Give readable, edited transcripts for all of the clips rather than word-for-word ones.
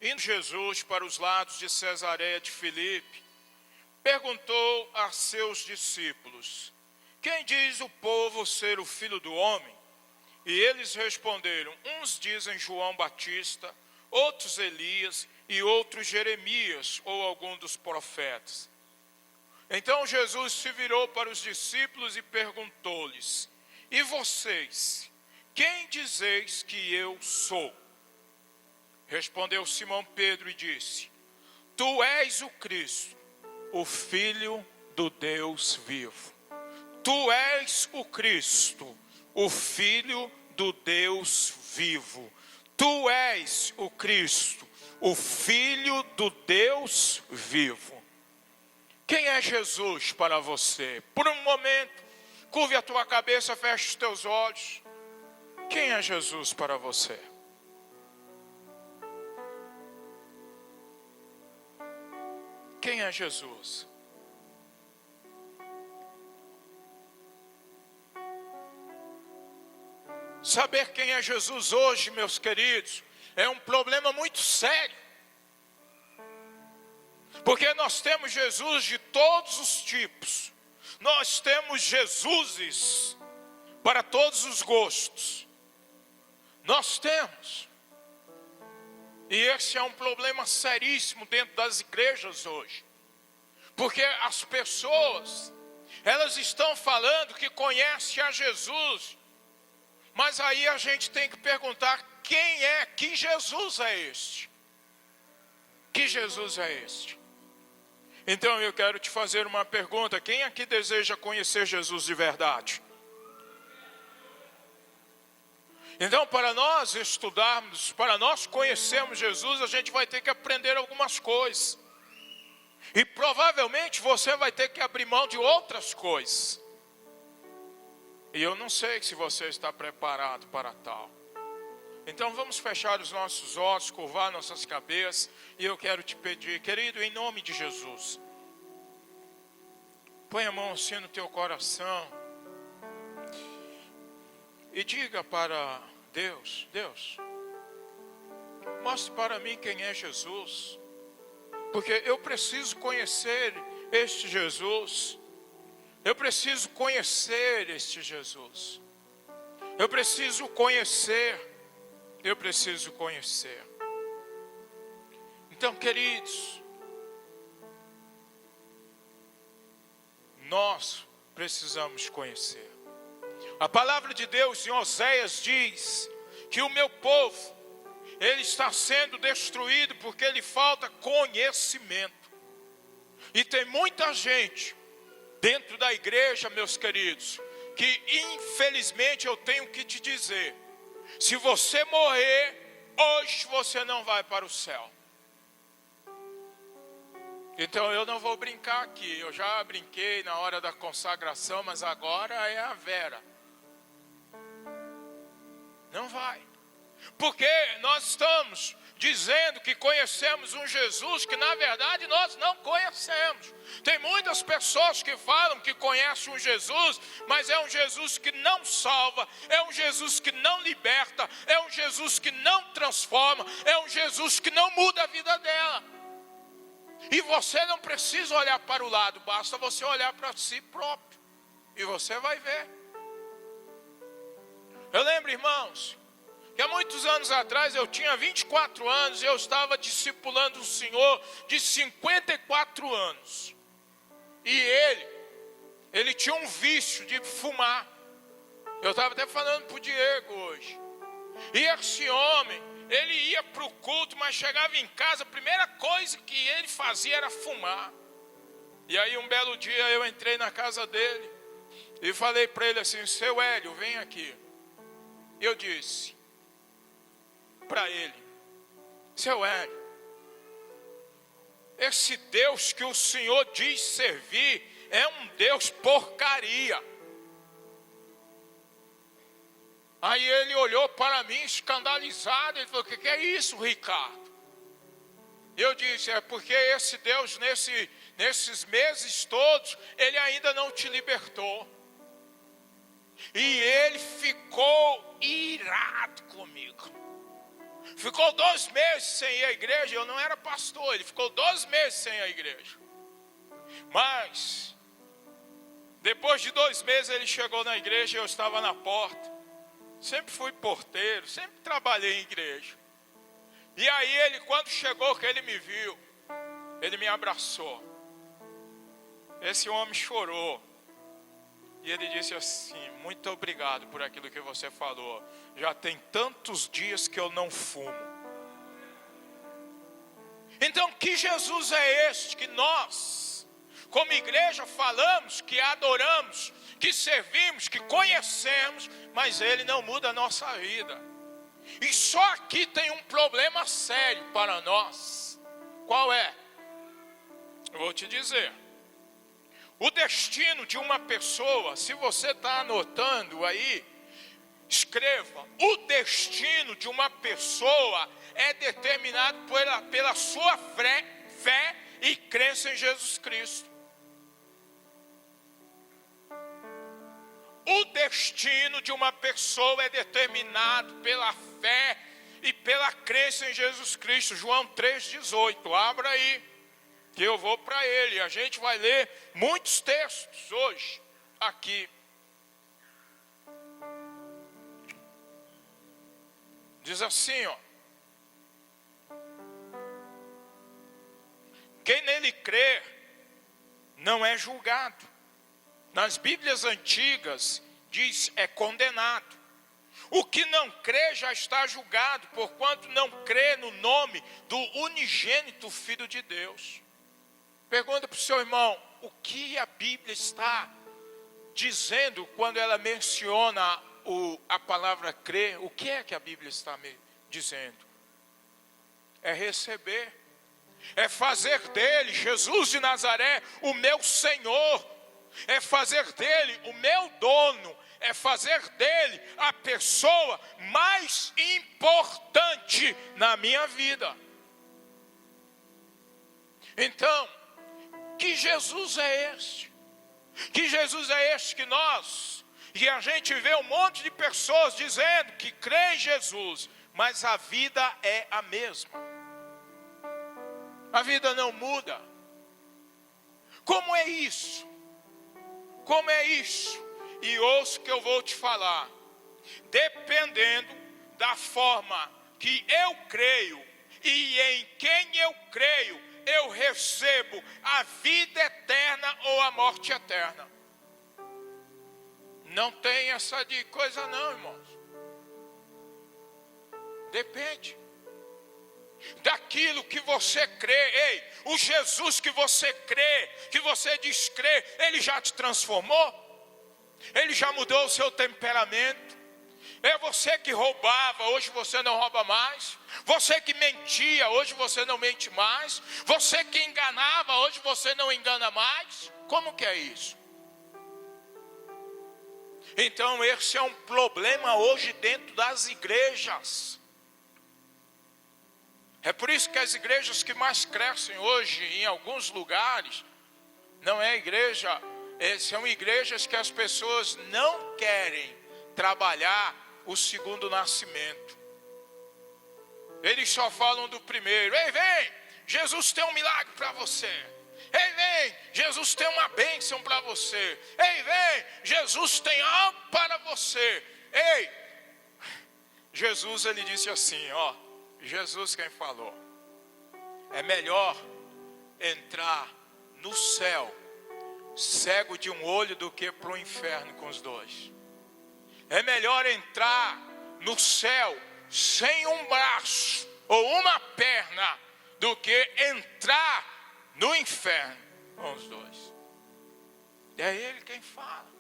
Indo Jesus para os lados de Cesareia de Filipe, perguntou a seus discípulos: quem diz o povo ser o Filho do Homem? E eles responderam: uns dizem João Batista, outros Elias e outros Jeremias ou algum dos profetas. Então Jesus se virou para os discípulos e perguntou-lhes: e vocês, quem dizeis que eu sou? Respondeu Simão Pedro e disse: tu és o Cristo, o Filho do Deus vivo. Tu és o Cristo, o Filho do Deus vivo. Tu és o Cristo, o Filho do Deus vivo. Quem é Jesus para você? Por um momento, curve a tua cabeça, feche os teus olhos. Quem é Jesus para você? Quem é Jesus? Saber quem é Jesus hoje, meus queridos, é um problema muito sério. Porque nós temos Jesus de todos os tipos. Nós temos Jesuses para todos os gostos. Nós temos. E esse é um problema seríssimo dentro das igrejas hoje. Porque as pessoas, elas estão falando que conhecem a Jesus. Mas aí a gente tem que perguntar: que Jesus é este? Que Jesus é este? Então eu quero te fazer uma pergunta: quem aqui deseja conhecer Jesus de verdade? Então, para nós estudarmos, para nós conhecermos Jesus, a gente vai ter que aprender algumas coisas. E provavelmente você vai ter que abrir mão de outras coisas. E eu não sei se você está preparado para tal. Então vamos fechar os nossos olhos, curvar nossas cabeças. E eu quero te pedir, querido, em nome de Jesus, põe a mão assim no teu coração. E diga para Deus: Deus, mostre para mim quem é Jesus. Porque eu preciso conhecer este Jesus. Eu preciso conhecer este Jesus. Eu preciso conhecer. Eu preciso conhecer. Então, queridos, nós precisamos conhecer. A palavra de Deus em Oséias diz que o meu povo, ele está sendo destruído porque lhe falta conhecimento. E tem muita gente dentro da igreja, meus queridos, que infelizmente eu tenho que te dizer: se você morrer hoje, você não vai para o céu. Então eu não vou brincar aqui. Eu já brinquei na hora da consagração, mas agora é a Vera. Não vai. Porque nós estamos dizendo que conhecemos um Jesus que na verdade nós não conhecemos. Tem muitas pessoas que falam que conhecem um Jesus, mas é um Jesus que não salva, é um Jesus que não liberta, é um Jesus que não transforma, é um Jesus que não muda a vida dela. E você não precisa olhar para o lado, basta você olhar para si próprio e você vai ver. Eu lembro, irmãos, que há muitos anos atrás eu tinha 24 anos e eu estava discipulando um senhor de 54 anos. E ele tinha um vício de fumar. Eu estava até falando para o Diego hoje. E esse homem, ele ia para o culto, mas chegava em casa, a primeira coisa que ele fazia era fumar. E aí um belo dia eu entrei na casa dele e falei para ele assim: seu Hélio, vem aqui. Eu disse para ele: seu Hélio, esse Deus que o Senhor diz servir é um Deus porcaria. Aí ele olhou para mim escandalizado, ele falou: o que é isso, Ricardo? Eu disse: é porque esse Deus nesses meses todos, ele ainda não te libertou. E ele ficou irado comigo. Ficou 2 meses sem ir à igreja. Eu não era pastor, ele ficou 2 meses sem ir à igreja. Mas depois de 2 meses ele chegou na igreja e eu estava na porta. Sempre fui porteiro, sempre trabalhei em igreja. E aí ele, quando chegou, que ele me viu, ele me abraçou. Esse homem chorou. E ele disse assim: muito obrigado por aquilo que você falou. Já tem tantos dias que eu não fumo. Então, que Jesus é este que nós, como igreja, falamos, que adoramos, que servimos, que conhecemos, mas ele não muda a nossa vida? E só aqui tem um problema sério para nós. Qual é? Eu vou te dizer. O destino de uma pessoa, se você está anotando aí, escreva: o destino de uma pessoa é determinado pela sua fé e crença em Jesus Cristo. O destino de uma pessoa é determinado pela fé e pela crença em Jesus Cristo. João 3,18, abra aí, que eu vou para ele. A gente vai ler muitos textos hoje aqui. Diz assim, ó: quem nele crê não é julgado. Nas Bíblias antigas diz é condenado. O que não crê já está julgado, porquanto não crê no nome do unigênito Filho de Deus. Pergunta para o seu irmão: o que a Bíblia está dizendo quando ela menciona a palavra crer? O que é que a Bíblia está me dizendo? É receber, é fazer dele, Jesus de Nazaré, o meu Senhor, é fazer dele o meu dono, é fazer dele a pessoa mais importante na minha vida. Então, que Jesus é este? Que Jesus é este que nós, e a gente vê um monte de pessoas dizendo que crê em Jesus, mas a vida é a mesma. A vida não muda. Como é isso? Como é isso? E ouça o que eu vou te falar. Dependendo da forma que eu creio e em quem eu creio, eu recebo a vida eterna ou a morte eterna. Não tem essa de coisa não, irmãos. Depende daquilo que você crê. Ei, o Jesus que você crê, que você diz crer, ele já te transformou? Ele já mudou o seu temperamento? É você que roubava, hoje você não rouba mais. Você que mentia, hoje você não mente mais. Você que enganava, hoje você não engana mais. Como que é isso? Então esse é um problema hoje dentro das igrejas. É por isso que as igrejas que mais crescem hoje em alguns lugares, não é igreja, são igrejas que as pessoas não querem trabalhar o segundo nascimento. Eles só falam do primeiro. Ei, vem, Jesus tem um milagre para você. Ei, vem, Jesus tem uma bênção para você. Ei, vem, Jesus tem algo para você. Ei, Jesus, ele disse assim, ó, Jesus quem falou: é melhor entrar no céu cego de um olho do que para o inferno com os dois. É melhor entrar no céu sem um braço ou uma perna do que entrar no inferno com os dois. É ele quem fala.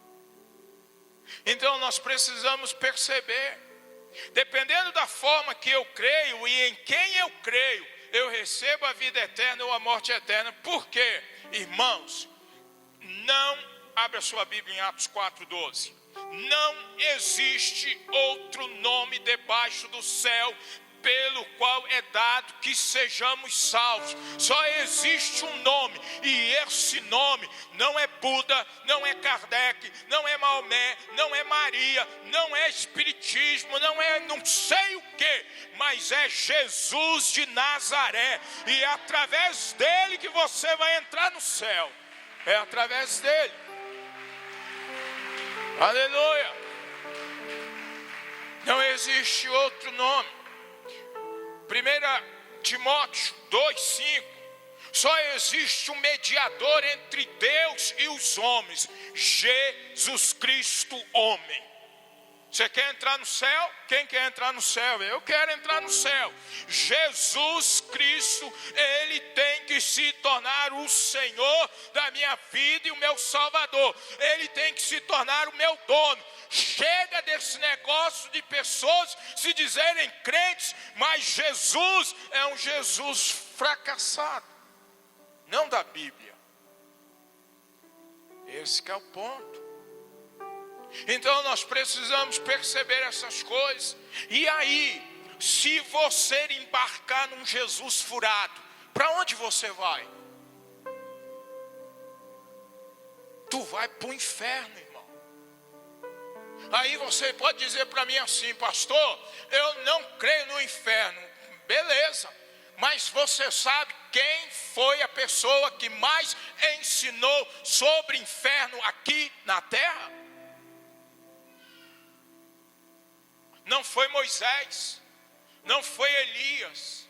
Então nós precisamos perceber, dependendo da forma que eu creio e em quem eu creio, eu recebo a vida eterna ou a morte eterna. Por quê? Irmãos, não, abra sua Bíblia em Atos 4:12. Não existe outro nome debaixo do céu pelo qual é dado que sejamos salvos. Só existe um nome, e esse nome não é Buda, não é Kardec, não é Maomé, não é Maria, não é Espiritismo, não é não sei o que, mas é Jesus de Nazaré, e é através dele que você vai entrar no céu. É através dele. Aleluia. Não existe outro nome. 1 Timóteo 2,5. Só existe um mediador entre Deus e os homens, Jesus Cristo, homem. Você quer entrar no céu? Quem quer entrar no céu? Eu quero entrar no céu. Jesus Cristo, Ele tem que se tornar o Senhor da minha vida e o meu Salvador. Ele tem que se tornar o meu dono. Chega desse negócio de pessoas se dizerem crentes, mas Jesus é um Jesus fracassado. Não da Bíblia. Esse que é o ponto. Então nós precisamos perceber essas coisas. E aí, se você embarcar num Jesus furado, para onde você vai? Tu vai para o inferno, irmão. Aí você pode dizer para mim assim: pastor, eu não creio no inferno. Beleza, mas você sabe quem foi a pessoa que mais ensinou sobre inferno aqui na terra? Não foi Moisés, não foi Elias,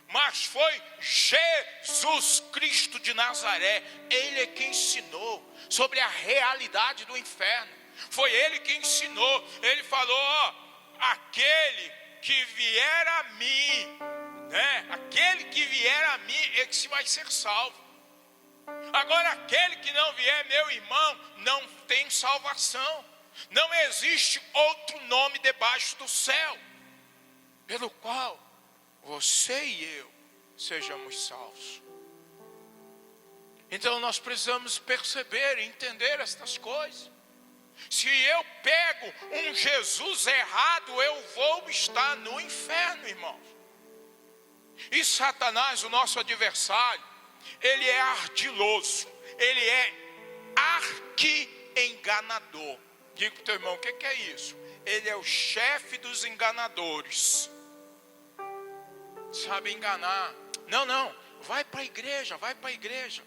mas foi Jesus Cristo de Nazaré. Ele é quem ensinou sobre a realidade do inferno. Foi ele que ensinou. Ele falou: ó, aquele que vier a mim, né? Aquele que vier a mim, esse vai ser salvo. Agora aquele que não vier, meu irmão, não tem salvação. Não existe outro nome debaixo do céu pelo qual você e eu sejamos salvos. Então nós precisamos perceber e entender estas coisas. Se eu pego um Jesus errado, eu vou estar no inferno, irmãos. E Satanás, o nosso adversário, ele é ardiloso, ele é arqui-enganador. Diga para o teu irmão: o que é isso? Ele é o chefe dos enganadores. Sabe enganar. Não, vai para a igreja, vai para a igreja.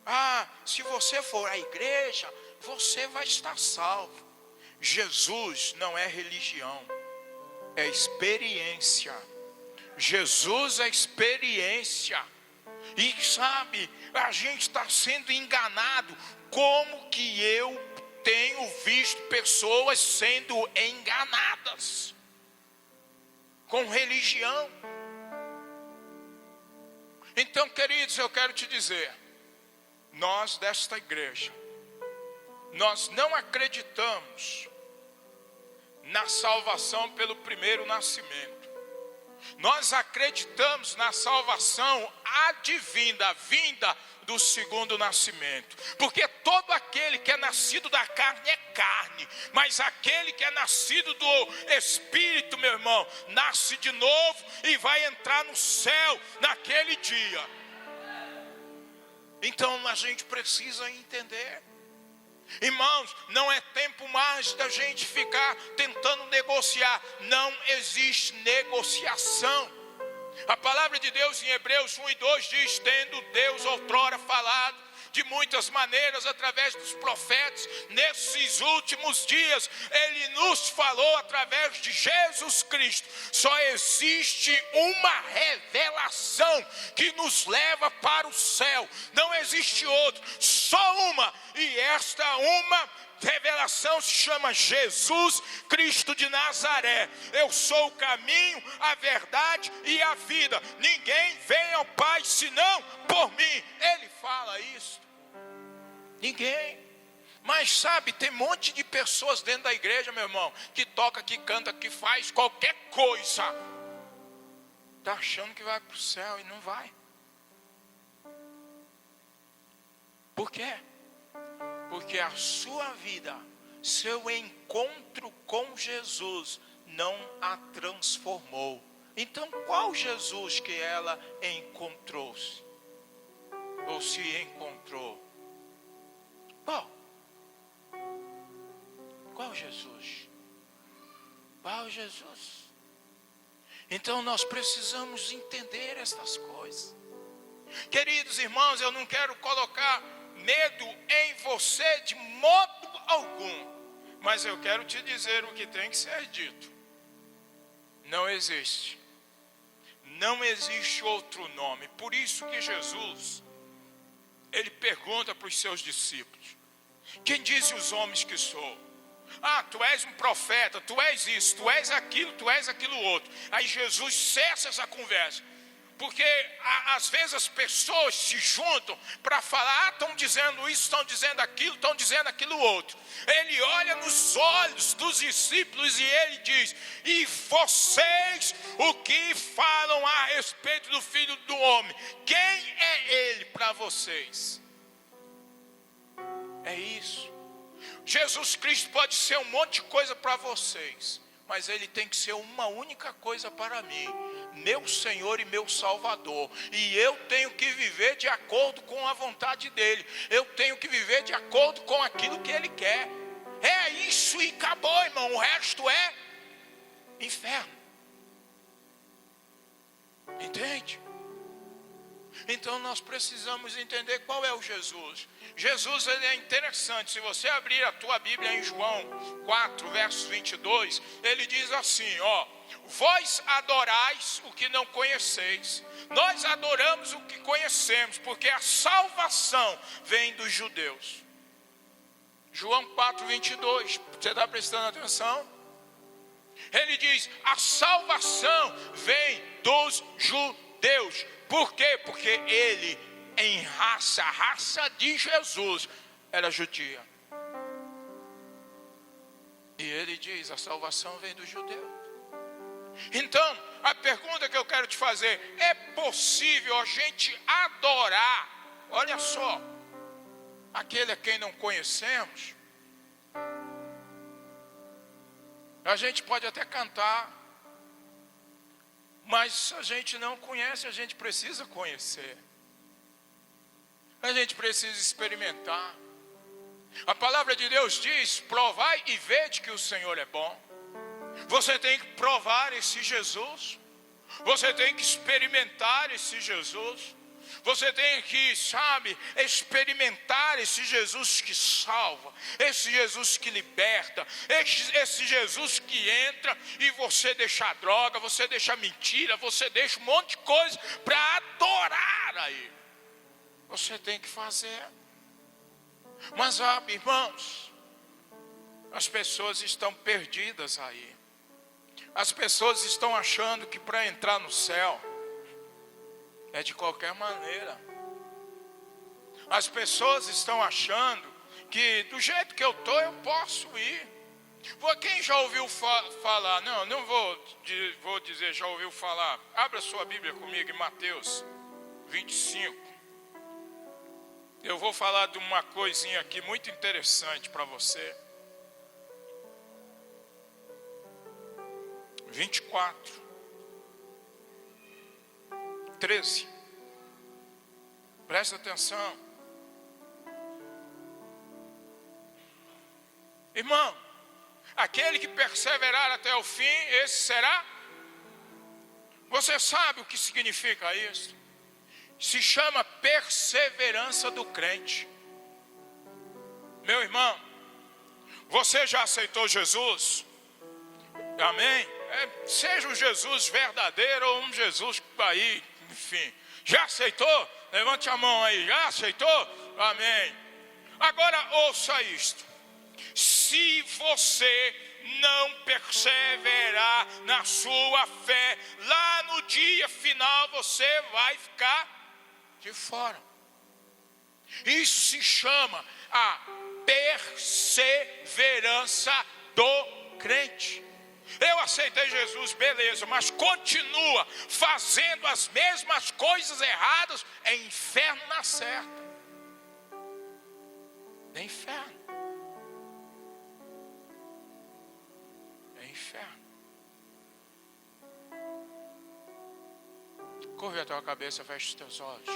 Ah, se você for à igreja, você vai estar salvo. Jesus não é religião, é experiência. Jesus é experiência. E sabe, a gente está sendo enganado. Como que eu tenho visto pessoas sendo enganadas com religião? Então, queridos, eu quero te dizer, nós desta igreja, nós não acreditamos na salvação pelo primeiro nascimento. Nós acreditamos na salvação advinda, vinda do segundo nascimento. Porque todo aquele que é nascido da carne é carne, mas aquele que é nascido do Espírito, meu irmão, nasce de novo e vai entrar no céu naquele dia. Então a gente precisa entender. Irmãos, não é tempo mais da gente ficar tentando negociar. Não existe negociação. A palavra de Deus em Hebreus 1:2 diz: tendo Deus outrora falado de muitas maneiras através dos profetas, nesses últimos dias Ele nos falou através de Jesus Cristo. Só existe uma revelação que nos leva para o céu. Não existe outra, só uma. E esta uma revelação se chama Jesus Cristo de Nazaré. Eu sou o caminho, a verdade e a vida. Ninguém vem ao Pai senão por mim. Ele fala isso. Ninguém. Mas sabe, tem um monte de pessoas dentro da igreja, meu irmão, que toca, que canta, que faz qualquer coisa. Está achando que vai para o céu e não vai. Por quê? Porque a sua vida, seu encontro com Jesus não a transformou. Então, qual Jesus que ela encontrou-se? Ou se encontrou? Qual? Qual Jesus? Qual Jesus? Então nós precisamos entender estas coisas. Queridos irmãos, eu não quero colocar medo em você de modo algum. Mas eu quero te dizer o que tem que ser dito. Não existe. Não existe outro nome. Por isso que Jesus, ele pergunta para os seus discípulos: quem dizem os homens que sou? Ah, tu és um profeta, tu és isso, tu és aquilo outro. Aí Jesus cessa essa conversa. Porque às vezes as pessoas se juntam para falar: estão dizendo isso, estão dizendo aquilo outro. Ele olha nos olhos dos discípulos e ele diz: e vocês, o que falam a respeito do Filho do Homem? Quem é ele para vocês? É isso. Jesus Cristo pode ser um monte de coisa para vocês, mas ele tem que ser uma única coisa para mim: meu Senhor e meu Salvador. E eu tenho que viver de acordo com a vontade dele. Eu tenho que viver de acordo com aquilo que ele quer. É isso e acabou, irmão. O resto é inferno. Entende? Então nós precisamos entender qual é o Jesus. Jesus, ele é interessante. Se você abrir a tua Bíblia em João 4, versos 22, ele diz assim, ó: vós adorais o que não conheceis, nós adoramos o que conhecemos, porque a salvação vem dos judeus. João 4, 22, você está prestando atenção? Ele diz: a salvação vem dos judeus. Por quê? Porque ele, em raça, a raça de Jesus era judia. E ele diz: a salvação vem dos judeus. Então, a pergunta que eu quero te fazer: é possível a gente adorar, olha só, aquele a quem não conhecemos? A gente pode até cantar, mas se a gente não conhece, a gente precisa conhecer. A gente precisa experimentar. A palavra de Deus diz: provai e vede que o Senhor é bom. Você tem que provar esse Jesus. Você tem que experimentar esse Jesus. Você tem que, experimentar esse Jesus que salva, esse Jesus que liberta, esse Jesus que entra e você deixa a droga, você deixa a mentira, você deixa um monte de coisa para adorar a Ele. Você tem que fazer. Mas, irmãos, as pessoas estão perdidas aí. As pessoas estão achando que para entrar no céu é de qualquer maneira. As pessoas estão achando que do jeito que eu estou eu posso ir. Quem já ouviu falar? Não vou dizer já ouviu falar. Abra sua Bíblia comigo em Mateus 25. Eu vou falar de uma coisinha aqui muito interessante para você. 24. 13. Presta atenção. Irmão, aquele que perseverar até o fim, esse será. Você sabe o que significa isso? Se chama perseverança do crente. Meu irmão, você já aceitou Jesus? Amém? Seja um Jesus verdadeiro ou um Jesus aí, enfim. Já aceitou? Levante a mão aí. Já aceitou? Amém. Agora ouça isto. Se você não perseverar na sua fé, lá no dia final você vai ficar de fora. Isso se chama a perseverança do crente. Eu aceitei Jesus, beleza, mas continua fazendo as mesmas coisas erradas, é inferno na certa. É inferno. É inferno. Curve a tua cabeça, feche os teus olhos.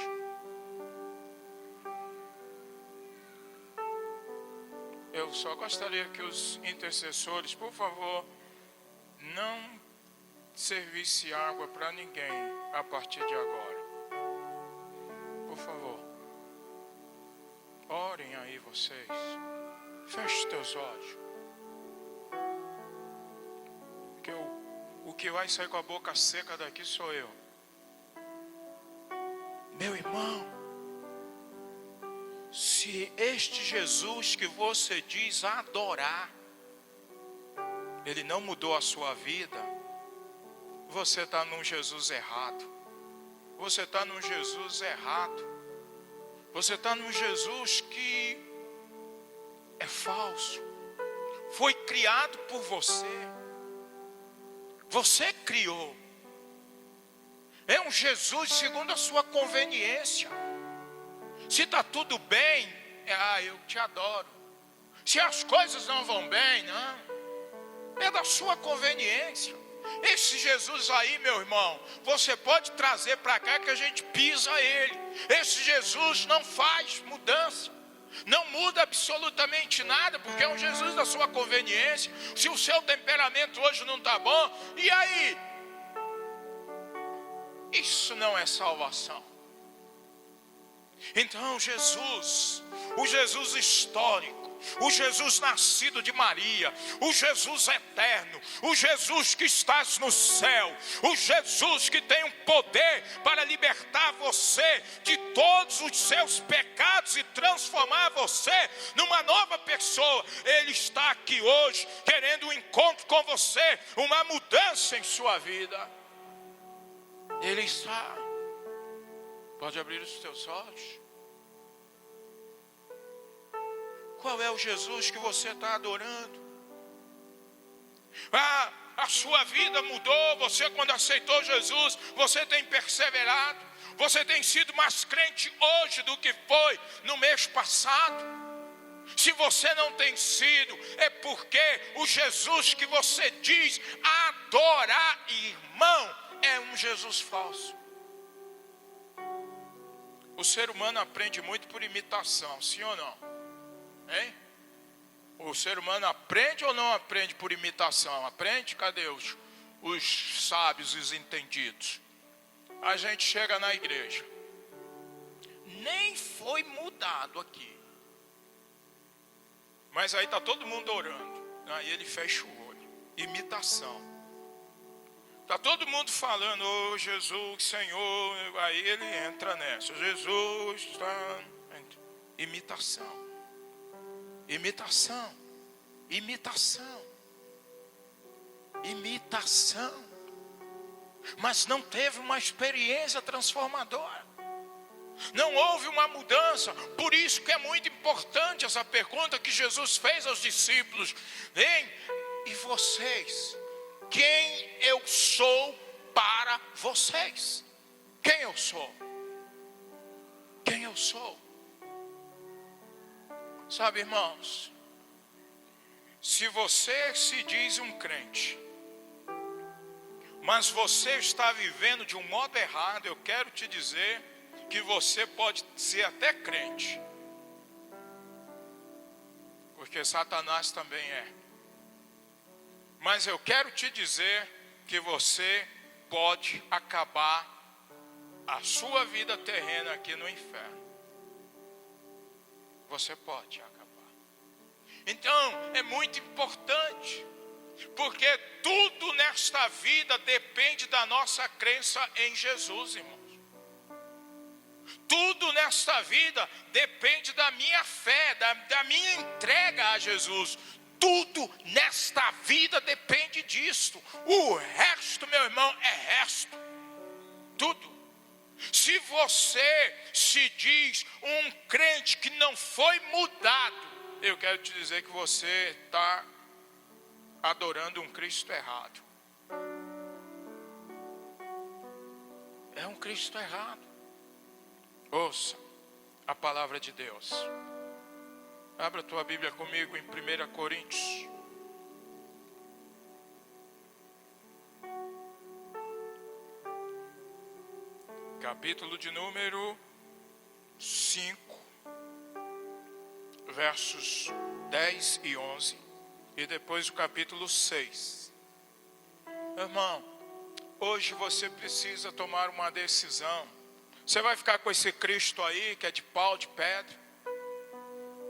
Eu só gostaria que os intercessores, por favor, não servisse água para ninguém a partir de agora. Por favor, orem aí vocês. Feche os teus olhos. Porque o que vai sair com a boca seca daqui sou eu. Meu irmão, se este Jesus que você diz adorar, ele não mudou a sua vida, você está num Jesus errado. Você está num Jesus errado. Você está num Jesus que é falso. Foi criado por você. Você criou. É um Jesus segundo a sua conveniência. Se está tudo bem, eu te adoro. Se as coisas não vão bem, não. É da sua conveniência. Esse Jesus aí, meu irmão, você pode trazer para cá que a gente pisa ele. Esse Jesus não faz mudança. Não muda absolutamente nada, porque é um Jesus da sua conveniência. Se o seu temperamento hoje não está bom, e aí? Isso não é salvação. Então Jesus, o Jesus histórico, o Jesus nascido de Maria, o Jesus eterno, o Jesus que estás no céu, o Jesus que tem um poder para libertar você de todos os seus pecados e transformar você numa nova pessoa. Ele está aqui hoje querendo um encontro com você, uma mudança em sua vida. Ele está. Pode abrir os teus olhos. Qual é o Jesus que você está adorando? A sua vida mudou. Você, quando aceitou Jesus, você tem perseverado. Você tem sido mais crente hoje do que foi no mês passado. Se você não tem sido, é porque o Jesus que você diz adorar, irmão, é um Jesus falso. O ser humano aprende muito por imitação, sim ou não? Hein? O ser humano aprende ou não aprende por imitação? Aprende? Cadê os sábios, os entendidos? A gente chega na igreja. Nem foi mudado aqui. Mas aí está todo mundo orando. Aí ele fecha o olho. Imitação. Está todo mundo falando, oh Jesus, Senhor. Aí ele entra nessa. Jesus está... Imitação. Imitação. Imitação. Imitação. Mas não teve uma experiência transformadora. Não houve uma mudança. Por isso que é muito importante essa pergunta que Jesus fez aos discípulos. Hein? E vocês? Quem eu sou para vocês? Quem eu sou? Quem eu sou? Sabe, irmãos, se você se diz um crente, mas você está vivendo de um modo errado, eu quero te dizer que você pode ser até crente, porque Satanás também é. Mas eu quero te dizer que você pode acabar a sua vida terrena aqui no inferno. Você pode acabar. Então, é muito importante, porque tudo nesta vida depende da nossa crença em Jesus, irmãos. Tudo nesta vida depende da minha fé, da minha entrega a Jesus. Tudo nesta vida depende disto. O resto, meu irmão, é resto. Tudo. Se você se diz um crente que não foi mudado, eu quero te dizer que você está adorando um Cristo errado. É um Cristo errado. Ouça a palavra de Deus. Abra a tua Bíblia comigo em 1 Coríntios. capítulo de número 5, versos 10 e 11, e depois o capítulo 6. Irmão, hoje você precisa tomar uma decisão. Você vai ficar com esse Cristo aí, que é de pau, de pedra?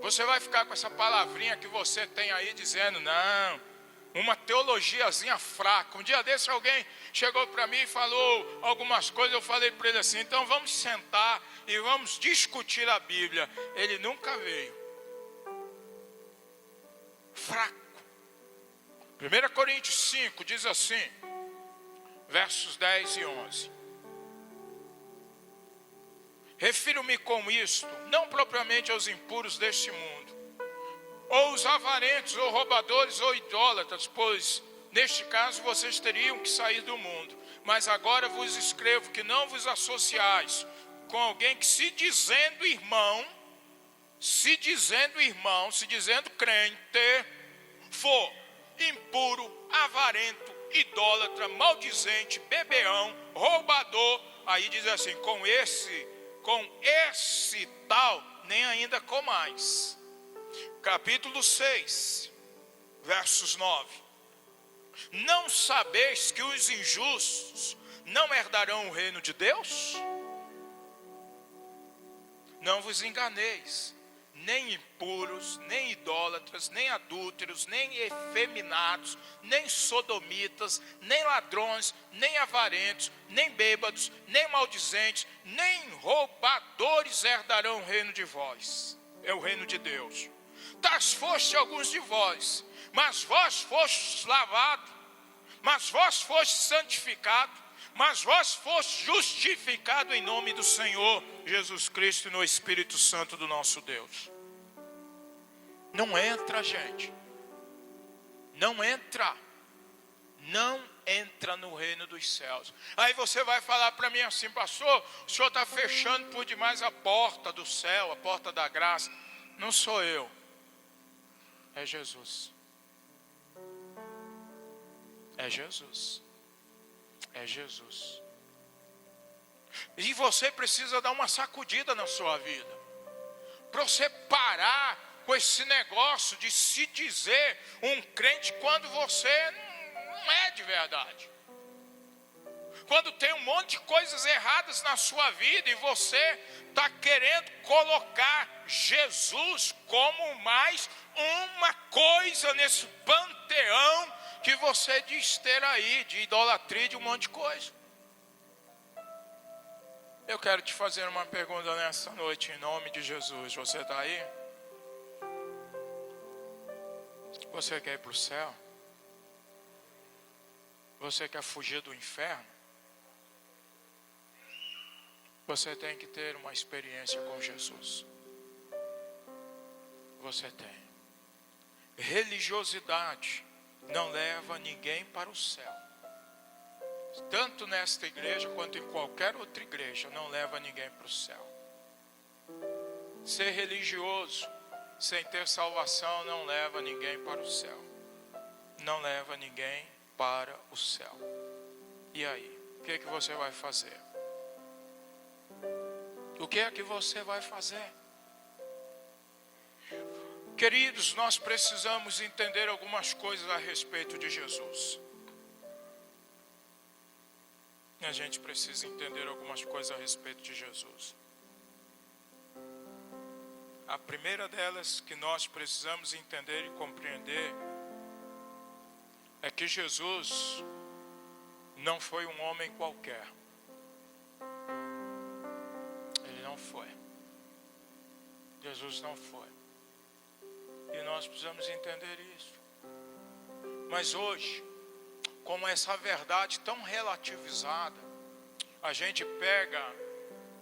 Você vai ficar com essa palavrinha que você tem aí, dizendo, não, uma teologiazinha fraca. Um dia desse alguém chegou para mim e falou algumas coisas, eu falei para ele assim, então vamos sentar e vamos discutir a Bíblia. Ele nunca veio. Fraco. 1 Coríntios 5 diz assim, versos 10 e 11. Refiro-me com isto, não propriamente aos impuros deste mundo, ou os avarentos, ou roubadores, ou idólatras, pois, neste caso, vocês teriam que sair do mundo. Mas agora vos escrevo que não vos associais com alguém que se dizendo irmão, se dizendo crente, for impuro, avarento, idólatra, maldizente, bebeão, roubador. Aí diz assim, com esse tal, nem ainda comais. Capítulo 6, versos 9. Não sabeis que os injustos não herdarão o reino de Deus? Não vos enganeis, nem impuros, nem idólatras, nem adúlteros, nem efeminados, nem sodomitas, nem ladrões, nem avarentos, nem bêbados, nem maldizentes, nem roubadores herdarão o reino de vós. É o reino de Deus. Tais foste alguns de vós, mas vós fostes lavados, mas vós fostes santificados, mas vós fostes justificados em nome do Senhor Jesus Cristo e no Espírito Santo do nosso Deus. Não entra, gente. Não entra. Não entra no reino dos céus. Aí você vai falar para mim assim, pastor, o senhor está fechando por demais a porta do céu, a porta da graça. Não sou eu. É Jesus. É Jesus. É Jesus. E você precisa dar uma sacudida na sua vida, para você parar com esse negócio de se dizer um crente quando você não é de verdade. Quando tem um monte de coisas erradas na sua vida e você está querendo colocar Jesus como mais uma coisa nesse panteão que você diz ter aí, de idolatria, de um monte de coisa. Eu quero te fazer uma pergunta nessa noite, em nome de Jesus. Você está aí? Você quer ir para o céu? Você quer fugir do inferno? Você tem que ter uma experiência com Jesus. Você tem. Religiosidade não leva ninguém para o céu. Tanto nesta igreja quanto em qualquer outra igreja, não leva ninguém para o céu. Ser religioso sem ter salvação não leva ninguém para o céu. Não leva ninguém para o céu. E aí? O que é que você vai fazer? O que é que você vai fazer? Queridos, nós precisamos entender algumas coisas a respeito de Jesus. A gente precisa entender algumas coisas a respeito de Jesus. A primeira delas que nós precisamos entender e compreender é que Jesus não foi um homem qualquer. Ele não foi. Jesus não foi. E nós precisamos entender isso. Mas hoje, como essa verdade tão relativizada, a gente pega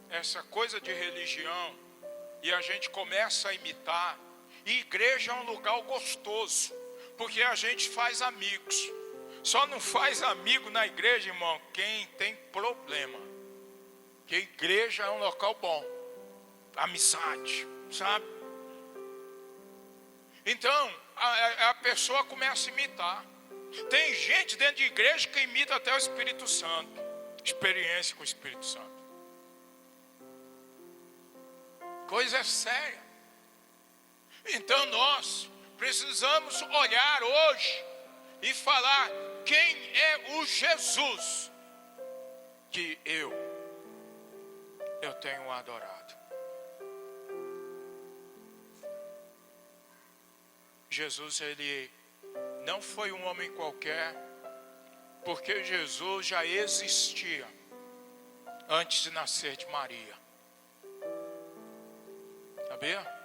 essa coisa de religião e a gente começa a imitar. E igreja é um lugar gostoso, porque a gente faz amigos. Só não faz amigo na igreja, irmão, quem tem problema. Que a igreja é um local bom, amizade, sabe? Então, a pessoa começa a imitar. Tem gente dentro de igreja que imita até o Espírito Santo. Experiência com o Espírito Santo. Coisa séria. Então nós precisamos olhar hoje e falar: quem é o Jesus que eu tenho adorado? Jesus, ele não foi um homem qualquer, porque Jesus já existia antes de nascer de Maria. Sabia?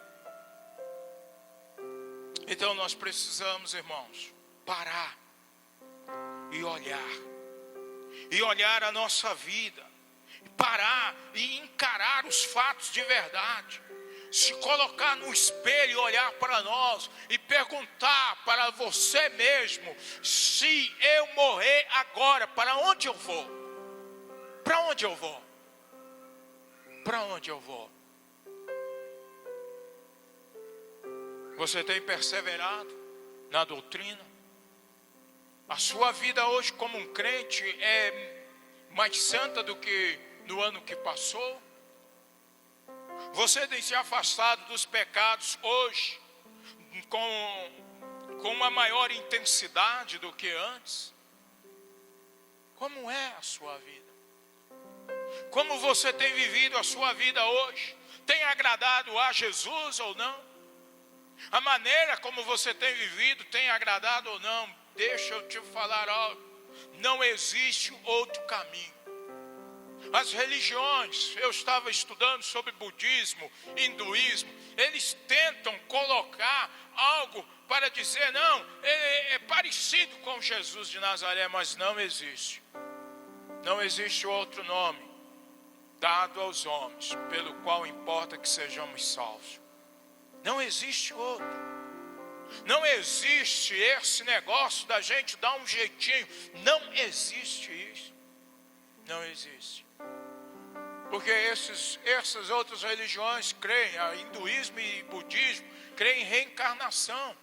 Então nós precisamos, irmãos, parar e olhar a nossa vida, parar e encarar os fatos de verdade, se colocar no espelho e olhar para nós e perguntar para você mesmo: se eu morrer agora, para onde eu vou? Para onde eu vou? Para onde eu vou? Você tem perseverado na doutrina? A sua vida hoje como um crente é mais santa do que no ano que passou? Você tem se afastado dos pecados hoje com uma maior intensidade do que antes? Como é a sua vida? Como você tem vivido a sua vida hoje? Tem agradado a Jesus ou não? A maneira como você tem vivido tem agradado ou não? Deixa eu te falar algo. Não existe outro caminho. As religiões, eu estava estudando sobre budismo, hinduísmo, eles tentam colocar algo para dizer: não, é parecido com Jesus de Nazaré, mas não existe. Não existe outro nome dado aos homens pelo qual importa que sejamos salvos. Não existe outro. Não existe esse negócio da gente dar um jeitinho. Não existe isso. Não existe. Porque essas outras religiões creem, a hinduísmo e budismo, creem em reencarnação.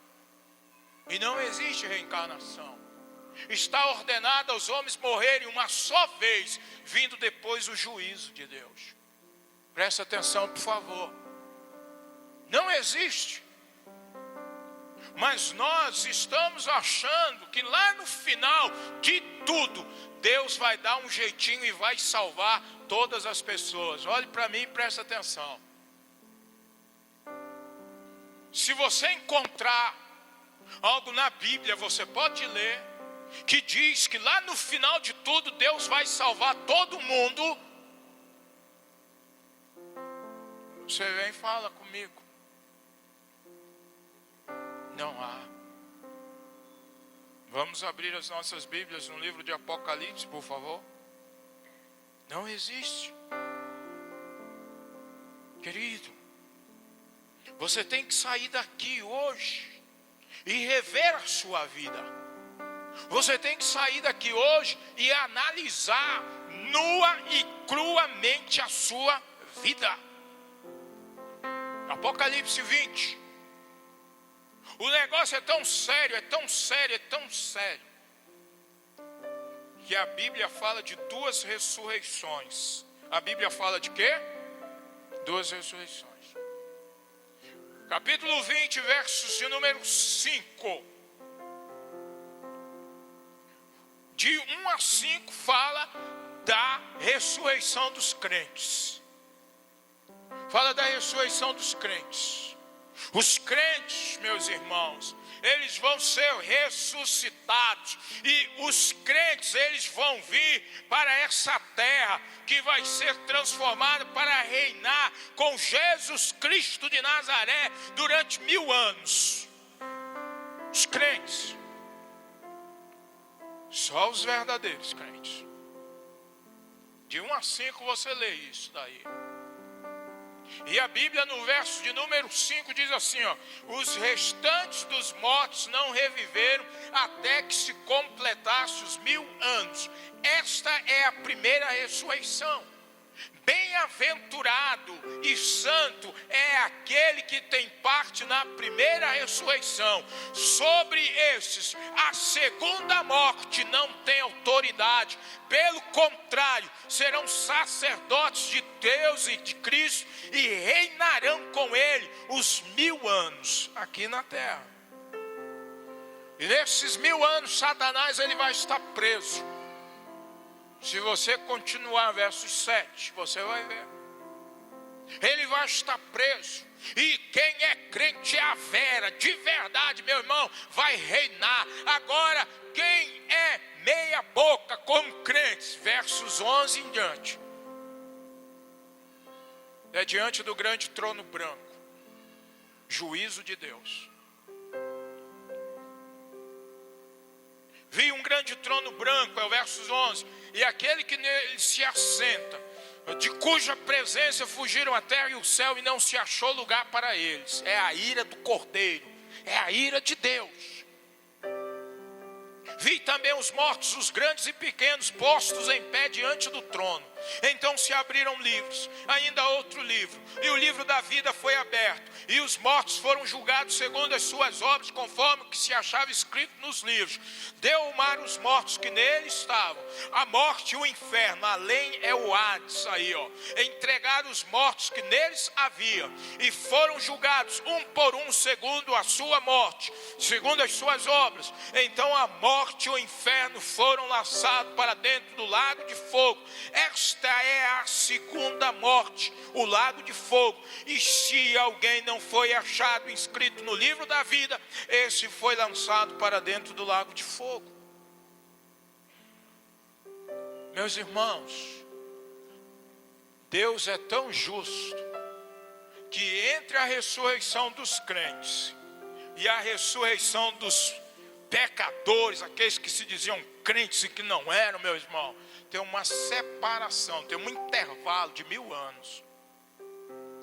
E não existe reencarnação. Está ordenado aos homens morrerem uma só vez, vindo depois o juízo de Deus. Presta atenção, por favor. Não existe. Mas nós estamos achando que lá no final de tudo, Deus vai dar um jeitinho e vai salvar todas as pessoas. Olhe para mim e presta atenção. Se você encontrar algo na Bíblia, você pode ler, que diz que lá no final de tudo, Deus vai salvar todo mundo. Você vem e fala comigo. Não há. Vamos abrir as nossas Bíblias no livro de Apocalipse, por favor. Não existe. Querido, você tem que sair daqui hoje e rever a sua vida. Você tem que sair daqui hoje e analisar nua e cruamente a sua vida. Apocalipse 20. O negócio é tão sério, é tão sério, é tão sério, que a Bíblia fala de duas ressurreições. A Bíblia fala de quê? Duas ressurreições. Capítulo 20, versos de número 5. De 1 a 5 fala da ressurreição dos crentes. Fala da ressurreição dos crentes. Os crentes, meus irmãos, eles vão ser ressuscitados. E os crentes, eles vão vir para essa terra que vai ser transformada para reinar com Jesus Cristo de Nazaré durante 1000 anos. Os crentes. Só os verdadeiros crentes. De 1 a 5 você lê isso daí. E a Bíblia no verso de número 5 diz assim, ó: os restantes dos mortos não reviveram até que se completasse os 1000 anos. Esta é a primeira ressurreição. Bem-aventurado e santo é aquele que tem parte na primeira ressurreição. Sobre esses, a segunda morte não tem autoridade. Pelo contrário, serão sacerdotes de Deus e de Cristo e reinarão com ele os 1000 anos aqui na terra. E nesses 1000 anos, Satanás ele vai estar preso. Se você continuar versos 7, você vai ver. Ele vai estar preso. E quem é crente é a vera, de verdade, meu irmão, vai reinar. Agora, quem é meia boca como crentes, versos 11 em diante, é diante do grande trono branco, juízo de Deus. Vi um grande trono branco, é o versos 11, e aquele que nele se assenta, de cuja presença fugiram a terra e o céu, e não se achou lugar para eles. É a ira do Cordeiro, é a ira de Deus. Vi também os mortos, os grandes e pequenos, postos em pé diante do trono. Então se abriram livros, ainda outro livro, e o livro da vida foi aberto, e os mortos foram julgados segundo as suas obras, conforme o que se achava escrito nos livros. Deu o mar os mortos que nele estavam, a morte e o inferno, além é o Hades, aí ó, entregaram os mortos que neles havia, e foram julgados um por um, segundo a sua morte, segundo as suas obras. Então a morte e o inferno foram lançados para dentro do lago de fogo. Esta é a segunda morte, o lago de fogo. E se alguém não foi achado inscrito no livro da vida, esse foi lançado para dentro do lago de fogo. Meus irmãos, Deus é tão justo que entre a ressurreição dos crentes e a ressurreição dos pecadores, aqueles que se diziam crentes e que não eram, meu irmão, tem uma separação, tem um intervalo de 1000 anos.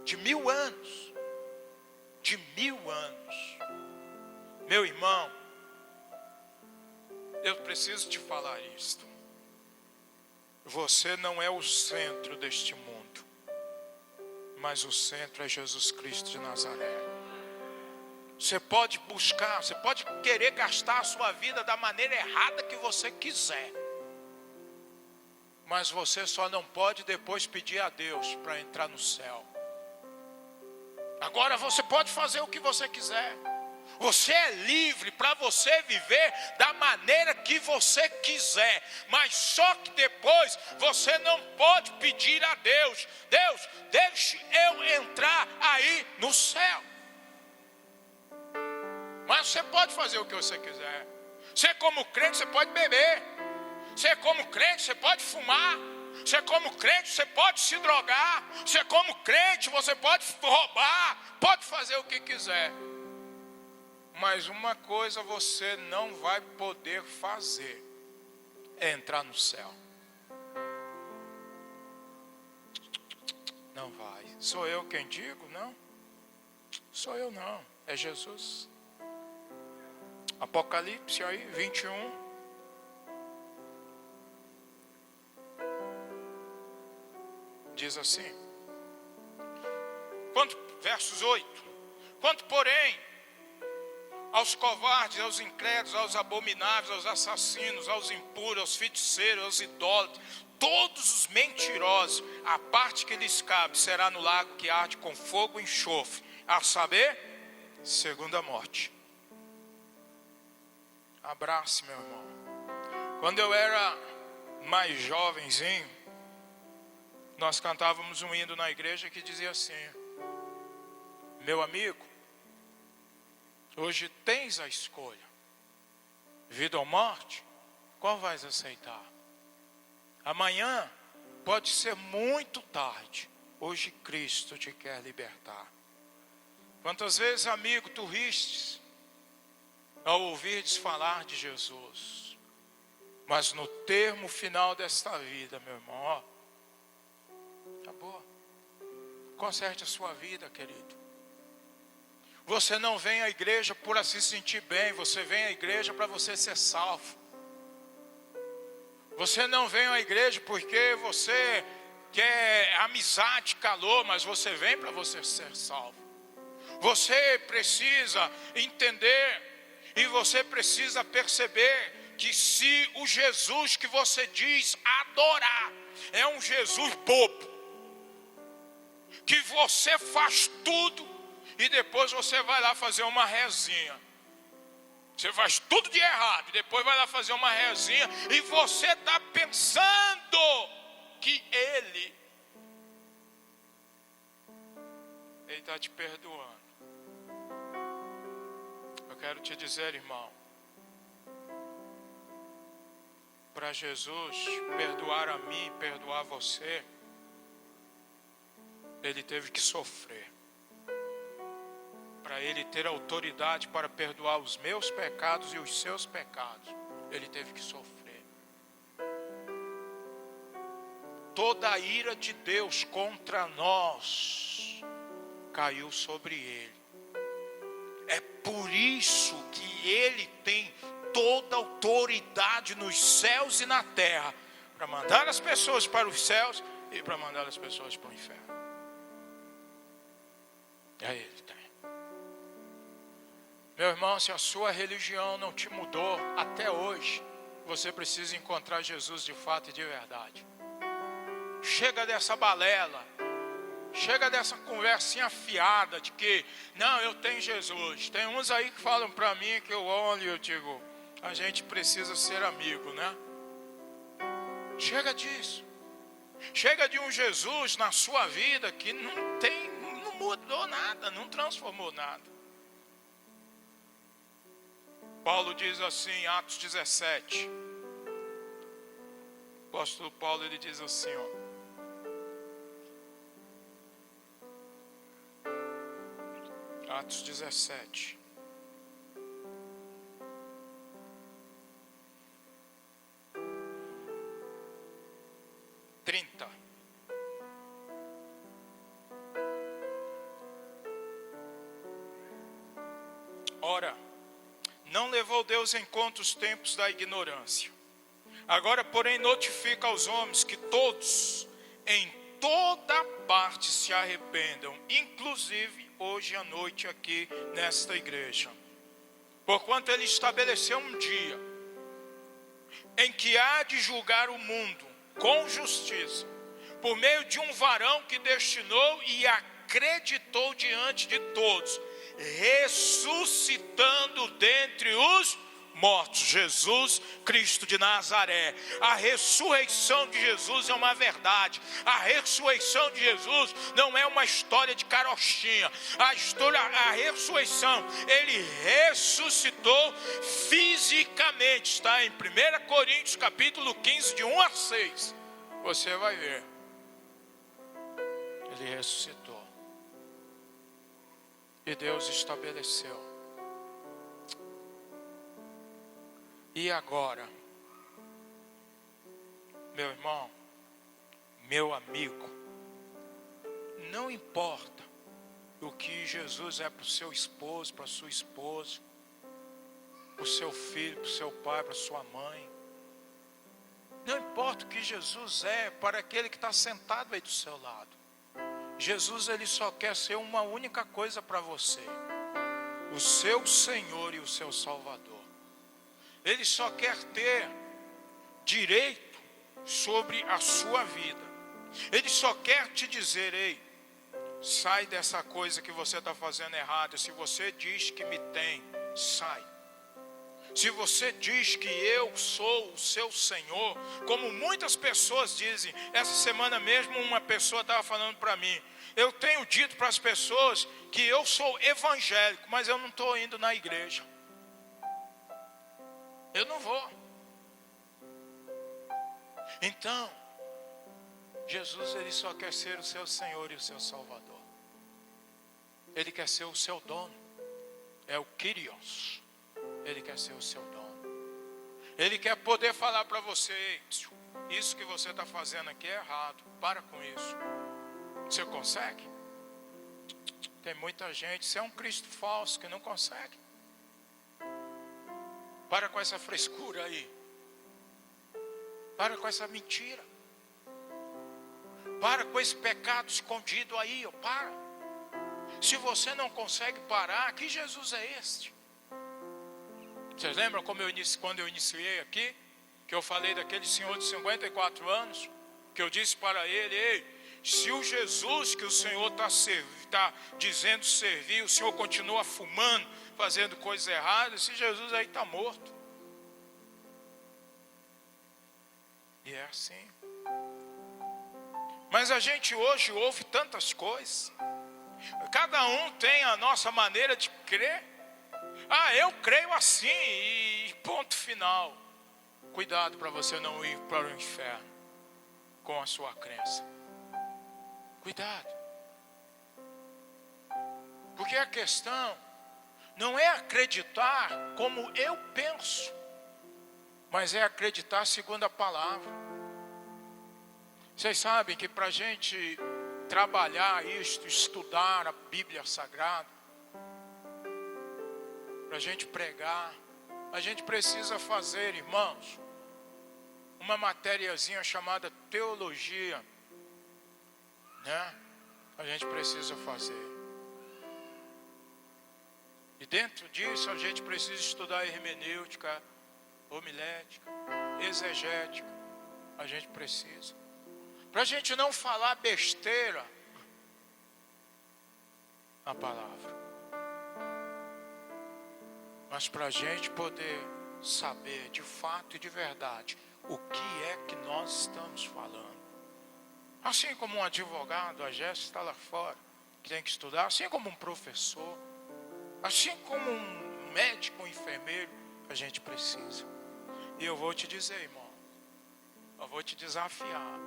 De 1000 anos. De 1000 anos. Meu irmão, eu preciso te falar isto. Você não é o centro deste mundo, mas o centro é Jesus Cristo de Nazaré. Você pode buscar, você pode querer gastar a sua vida da maneira errada que você quiser, mas você só não pode depois pedir a Deus para entrar no céu. Agora você pode fazer o que você quiser. Você é livre para você viver da maneira que você quiser, mas só que depois você não pode pedir a Deus: Deus, deixe eu entrar aí no céu. Mas você pode fazer o que você quiser. Você como crente, você pode beber. Você como crente, você pode fumar. Você como crente, você pode se drogar. Você como crente, você pode roubar. Pode fazer o que quiser. Mas uma coisa você não vai poder fazer: é entrar no céu. Não vai. Sou eu quem digo? Não. Sou eu não. É Jesus. Apocalipse aí, 21. Diz assim. Versos 8. Quanto, porém, aos covardes, aos incrédulos, aos abomináveis, aos assassinos, aos impuros, aos feiticeiros, aos idólatras, todos os mentirosos, a parte que lhes cabe será no lago que arde com fogo e enxofre, a saber, segunda morte. Abrace, meu irmão. Quando eu era mais jovenzinho, nós cantávamos um hino na igreja que dizia assim: meu amigo, hoje tens a escolha, vida ou morte, qual vais aceitar? Amanhã pode ser muito tarde, hoje Cristo te quer libertar. Quantas vezes, amigo, tu ristes ao ouvirdes falar de Jesus, mas no termo final desta vida, meu irmão, ó, acabou. Conserte a sua vida, querido. Você não vem à igreja por se sentir bem, você vem à igreja para você ser salvo. Você não vem à igreja porque você quer amizade, calor, mas você vem para você ser salvo. Você precisa entender e você precisa perceber que se o Jesus que você diz adorar é um Jesus bobo, que você faz tudo e depois você vai lá fazer uma rezinha. Você faz tudo de errado e depois vai lá fazer uma rezinha e você está pensando que Ele está te perdoando. Eu quero te dizer, irmão, para Jesus perdoar a mim, perdoar você, Ele teve que sofrer. Para Ele ter autoridade para perdoar os meus pecados e os seus pecados, Ele teve que sofrer. Toda a ira de Deus contra nós caiu sobre Ele. É por isso que Ele tem toda a autoridade nos céus e na terra para mandar as pessoas para os céus e para mandar as pessoas para o inferno. É Ele tem. Meu irmão, se a sua religião não te mudou até hoje, você precisa encontrar Jesus de fato e de verdade. Chega dessa balela. Chega dessa conversinha fiada de que, não, eu tenho Jesus. Tem uns aí que falam para mim que eu olho e eu digo, a gente precisa ser amigo, né? Chega disso. Chega de um Jesus na sua vida que não mudou nada, não transformou nada. Paulo diz assim, em Atos 17. O apóstolo Paulo, ele diz assim, ó. Atos 17. Ora, não levou Deus em conta os tempos da ignorância. Agora, porém, notifica aos homens que todos, em toda parte, se arrependam, inclusive hoje à noite aqui nesta igreja. Porquanto Ele estabeleceu um dia em que há de julgar o mundo com justiça, por meio de um varão que destinou e acreditou diante de todos, ressuscitando dentre os mortos, Jesus Cristo de Nazaré. A ressurreição de Jesus é uma verdade. A ressurreição de Jesus não é uma história de carochinha. A ressurreição, Ele ressuscitou fisicamente. Está em 1 Coríntios capítulo 15, de 1 a 6. Você vai ver. Ele ressuscitou. E Deus estabeleceu. E agora, meu irmão, meu amigo, não importa o que Jesus é para o seu esposo, para a sua esposa, para o seu filho, para o seu pai, para a sua mãe. Não importa o que Jesus é para aquele que está sentado aí do seu lado. Jesus, Ele só quer ser uma única coisa para você: o seu Senhor e o seu Salvador. Ele só quer ter direito sobre a sua vida. Ele só quer te dizer, ei, sai dessa coisa que você está fazendo errado. Se você diz que me tem, sai. Se você diz que eu sou o seu Senhor, como muitas pessoas dizem, essa semana mesmo uma pessoa estava falando para mim, eu tenho dito para as pessoas que eu sou evangélico, mas eu não estou indo na igreja. Eu não vou. Então, Jesus, Ele só quer ser o seu Senhor e o seu Salvador. Ele quer ser o seu dono. É o Kyrios. Ele quer ser o seu dono. Ele quer poder falar para você, isso que você está fazendo aqui é errado. Para com isso. Você consegue? Tem muita gente, você é um Cristo falso que não consegue. Para com essa frescura aí. Para com essa mentira. Para com esse pecado escondido aí, para. Se você não consegue parar, que Jesus é este? Vocês lembram quando eu iniciei aqui? Que eu falei daquele senhor de 54 anos? Que eu disse para ele: ei, se o Jesus que o Senhor está dizendo servir, o Senhor continua fumando, fazendo coisas erradas, esse Jesus aí está morto. E é assim. Mas a gente hoje ouve tantas coisas. Cada um tem a nossa maneira de crer. Eu creio assim e ponto final. Cuidado para você não ir para o inferno com a sua crença. Cuidado. Porque a questão não é acreditar como eu penso, mas é acreditar segundo a palavra. Vocês sabem que para a gente trabalhar isto, estudar a Bíblia Sagrada, para a gente pregar, a gente precisa fazer, irmãos, uma matériazinha chamada teologia, né? A gente precisa fazer. E dentro disso a gente precisa estudar hermenêutica, homilética, exegética. A gente precisa. Para a gente não falar besteira na palavra. Mas para a gente poder saber de fato e de verdade o que é que nós estamos falando. Assim como um advogado, a Jéssica está lá fora, que tem que estudar, assim como um professor, assim como um médico, um enfermeiro, a gente precisa. E eu vou te dizer, irmão, eu vou te desafiar.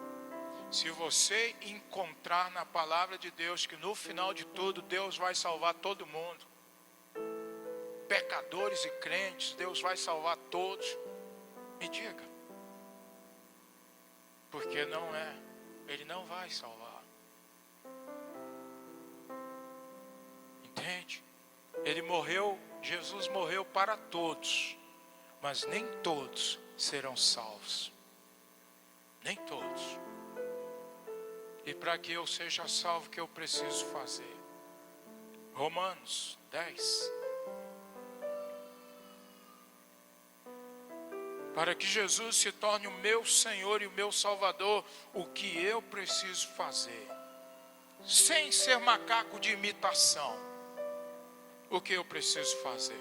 Se você encontrar na palavra de Deus que no final de tudo Deus vai salvar todo mundo, pecadores e crentes, Deus vai salvar todos, me diga. Porque não é, Ele não vai salvar. Entende? Ele morreu, Jesus morreu para todos, mas nem todos serão salvos. Nem todos. E para que eu seja salvo, o que eu preciso fazer? Romanos 10. Para que Jesus se torne o meu Senhor e o meu Salvador, o que eu preciso fazer? Sem ser macaco de imitação, o que eu preciso fazer?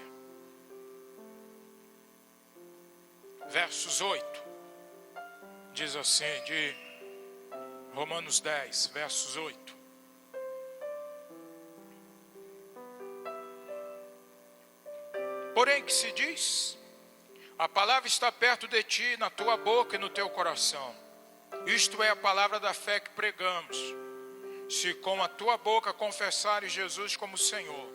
Versos 8, diz assim, de Romanos 10, versos 8. Porém que se diz, a palavra está perto de ti, na tua boca e no teu coração. Isto é a palavra da fé que pregamos. Se com a tua boca confessares Jesus como Senhor,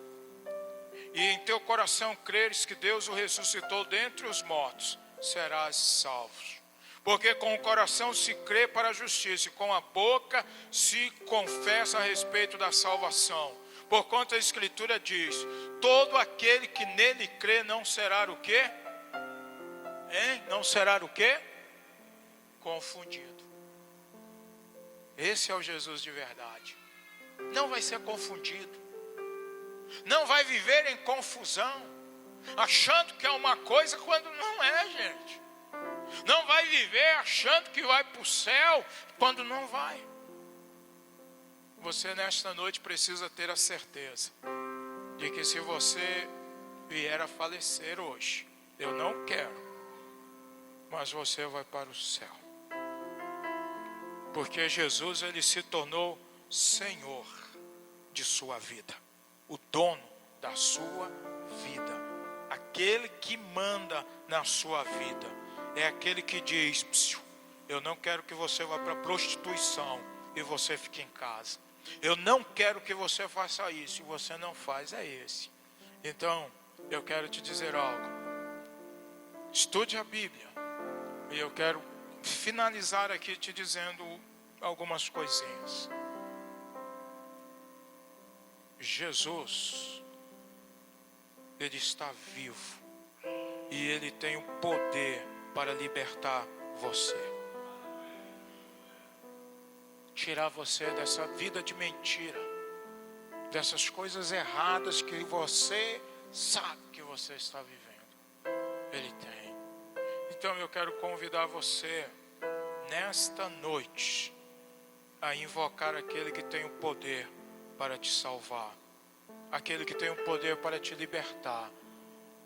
e em teu coração creres que Deus o ressuscitou dentre os mortos, serás salvo. Porque com o coração se crê para a justiça, e com a boca se confessa a respeito da salvação. Porquanto a Escritura diz, todo aquele que nele crê não será o quê? Não será o quê? Confundido. Esse é o Jesus de verdade. Não vai ser confundido. Não vai viver em confusão, achando que é uma coisa quando não é, gente. Não vai viver achando que vai para o céu quando não vai. Você nesta noite precisa ter a certeza de que se você vier a falecer hoje, eu não quero, mas você vai para o céu. Porque Jesus, ele se tornou Senhor de sua vida, o dono da sua vida, aquele que manda na sua vida. É aquele que diz, eu não quero que você vá para a prostituição e você fique em casa. Eu não quero que você faça isso e você não faz, é esse. Então, eu quero te dizer algo. Estude a Bíblia. E eu quero finalizar aqui te dizendo algumas coisinhas. Jesus, Ele está vivo. E Ele tem o poder para libertar você. tirar você dessa vida de mentira, dessas coisas erradas que você sabe que você está vivendo. Ele tem. Então eu quero convidar você, nesta noite, a invocar aquele que tem o poder para te salvar, aquele que tem o poder para te libertar.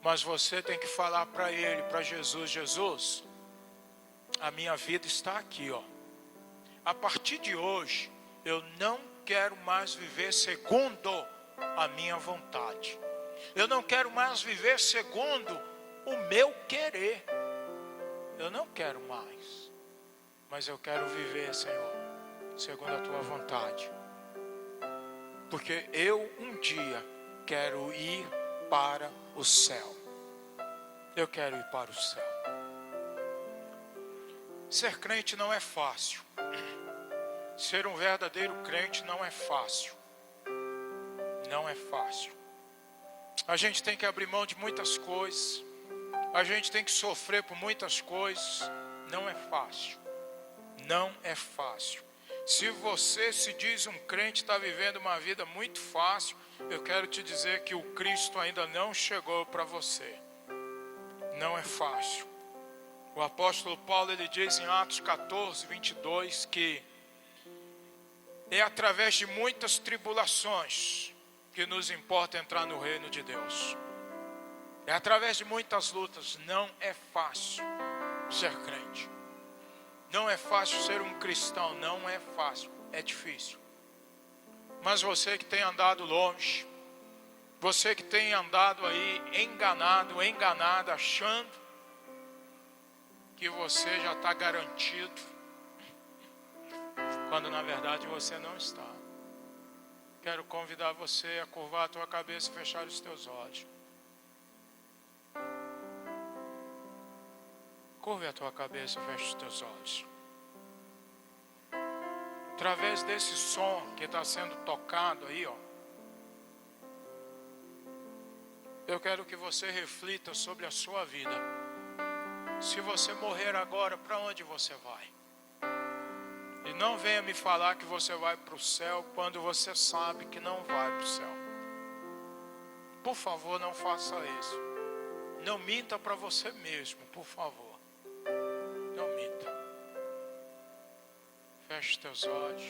Mas você tem que falar para ele, para Jesus: Jesus, a minha vida está aqui, ó. A partir de hoje, eu não quero mais viver segundo a minha vontade. Eu não quero mais viver segundo o meu querer. Eu não quero mais. Mas eu quero viver, Senhor, segundo a tua vontade. Porque eu um dia quero ir para o céu. Eu quero ir para o céu. Ser crente não é fácil. Ser um verdadeiro crente não é fácil. Não é fácil. A gente tem que abrir mão de muitas coisas. A gente tem que sofrer por muitas coisas. Não é fácil. Não é fácil. Se você se diz um crente, está vivendo uma vida muito fácil, eu quero te dizer que o Cristo ainda não chegou para você. Não é fácil. O apóstolo Paulo, ele diz em Atos 14, 22, que é através de muitas tribulações que nos importa entrar no reino de Deus. É através de muitas lutas. Não é fácil ser crente. Não é fácil ser um cristão. Não é fácil. É difícil. Mas você que tem andado longe, você que tem andado aí enganado, enganada, achando que você já está garantido, quando na verdade você não está. Quero convidar você a curvar a tua cabeça e fechar os teus olhos. Curve a tua cabeça e feche os teus olhos. Através desse som que está sendo tocado aí, ó, eu quero que você reflita sobre a sua vida. Se você morrer agora, para onde você vai? E não venha me falar que você vai para o céu quando você sabe que não vai para o céu. Por favor, não faça isso. Não minta para você mesmo, por favor. Não minta. Feche os teus olhos,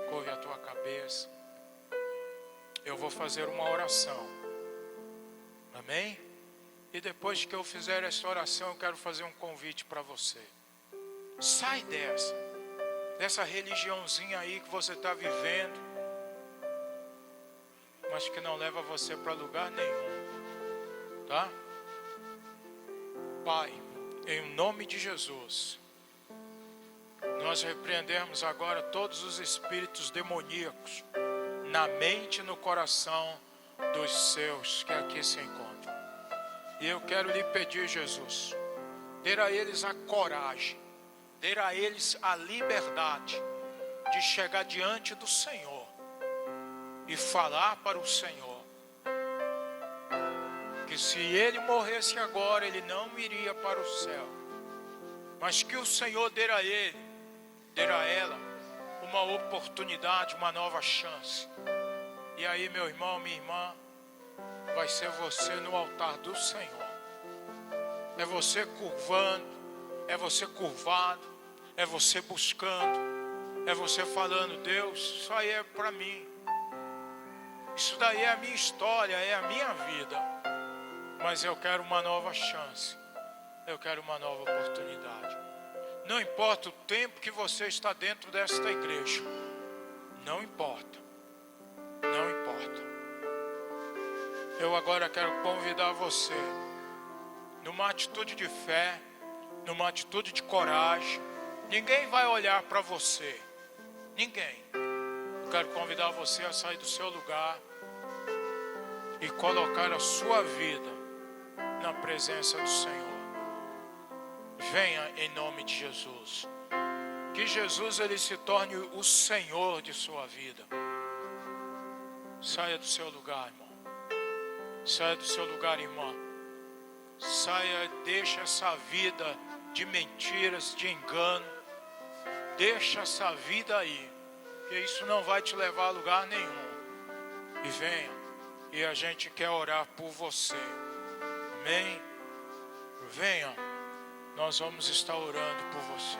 curve a tua cabeça. Eu vou fazer uma oração. Amém? E depois que eu fizer essa oração, eu quero fazer um convite para você. Sai dessa religiãozinha aí que você está vivendo, mas que não leva você para lugar nenhum. Tá? Pai, em nome de Jesus, nós repreendemos agora todos os espíritos demoníacos na mente e no coração dos seus que aqui se encontram. E eu quero lhe pedir, Jesus, dê a eles a coragem, dê a eles a liberdade de chegar diante do Senhor e falar para o Senhor que se ele morresse agora, ele não iria para o céu, mas que o Senhor dê a ele, dê a ela uma oportunidade, uma nova chance. E aí, meu irmão, minha irmã, vai ser você no altar do Senhor. É você curvando, é você curvado, é você buscando, é você falando: Deus, isso aí é para mim. Isso daí é a minha história, é a minha vida. Mas eu quero uma nova chance. Eu quero uma nova oportunidade. Não importa o tempo que você está dentro desta igreja. Não importa. Não importa. Eu agora quero convidar você, numa atitude de fé, numa atitude de coragem. Ninguém vai olhar para você. Ninguém. Eu quero convidar você a sair do seu lugar e colocar a sua vida na presença do Senhor. Venha em nome de Jesus. Que Jesus, ele se torne o Senhor de sua vida. Saia do seu lugar, irmão. Saia do seu lugar, irmã. Saia, deixa essa vida de mentiras, de engano. Deixa essa vida aí que isso não vai te levar a lugar nenhum. E venha, e a gente quer orar por você. Amém? Venha, nós vamos estar orando por você.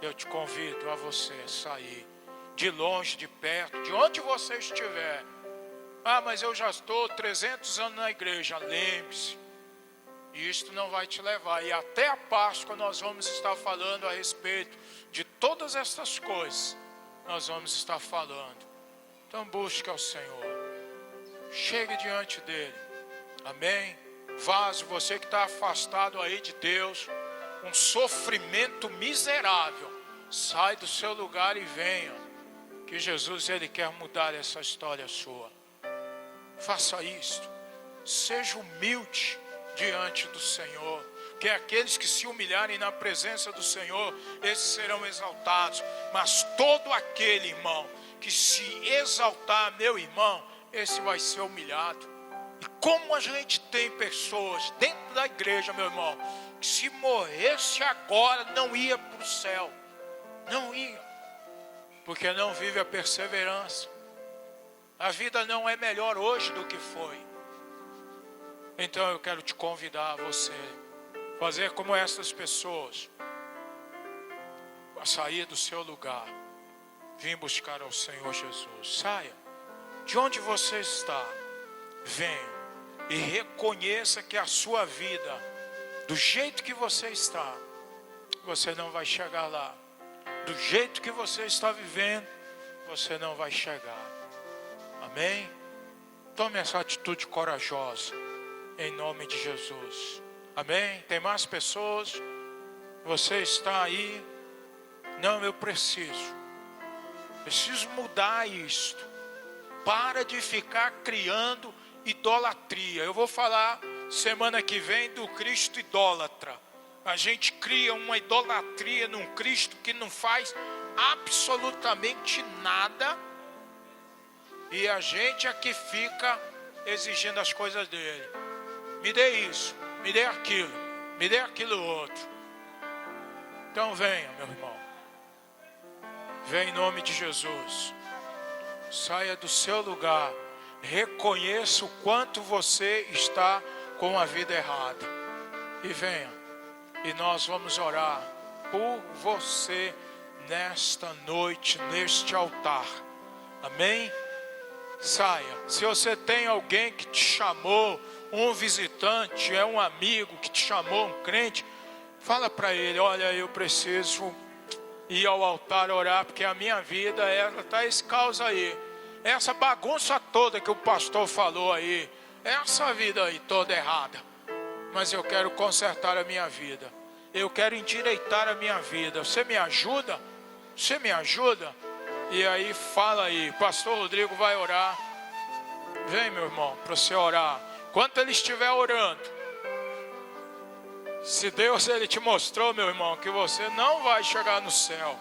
Eu te convido a você sair, de longe, de perto, de onde você estiver. Ah, mas eu já estou 300 anos na igreja. Lembre-se, isto não vai te levar. E até a Páscoa nós vamos estar falando a respeito de todas essas coisas. Nós vamos estar falando. Então busque ao Senhor. Chegue diante dele. Amém? Vaso, você que está afastado aí de Deus, um sofrimento miserável, sai do seu lugar e venha. Que Jesus, ele quer mudar essa história sua. Faça isto. Seja humilde diante do Senhor, que aqueles que se humilharem na presença do Senhor, esses serão exaltados. Mas todo aquele, irmão, que se exaltar, meu irmão, esse vai ser humilhado. E como a gente tem pessoas dentro da igreja, meu irmão, que se morresse agora não ia para o céu, não ia, porque não vive a perseverança. A vida não é melhor hoje do que foi. Então eu quero te convidar a você fazer como essas pessoas, a sair do seu lugar, vir buscar ao Senhor Jesus. Saia de onde você está, venha e reconheça que a sua vida, do jeito que você está, você não vai chegar lá. Do jeito que você está vivendo, você não vai chegar. Amém? Tome essa atitude corajosa, em nome de Jesus. Amém? Tem mais pessoas? Você está aí? Não, eu preciso mudar isto. Para de ficar criando idolatria. Eu vou falar semana que vem do Cristo idólatra. A gente cria uma idolatria num Cristo que não faz absolutamente nada, e a gente é que fica exigindo as coisas dele. Me dê isso, me dê aquilo outro. Então venha, meu irmão. Venha em nome de Jesus. Saia do seu lugar. Reconheça o quanto você está com a vida errada. E venha. E nós vamos orar por você nesta noite, neste altar. Amém? Saia. Se você tem alguém que te chamou, um visitante, é um amigo que te chamou, um crente, fala para ele: olha, eu preciso ir ao altar orar, porque a minha vida, ela está esse caos aí. Essa bagunça toda que o pastor falou aí, essa vida aí toda errada. Mas eu quero consertar a minha vida. Eu quero endireitar a minha vida. Você me ajuda? Você me ajuda? E aí fala aí, pastor Rodrigo vai orar. Vem, meu irmão, para você orar. Enquanto ele estiver orando, se Deus ele te mostrou, meu irmão, que você não vai chegar no céu,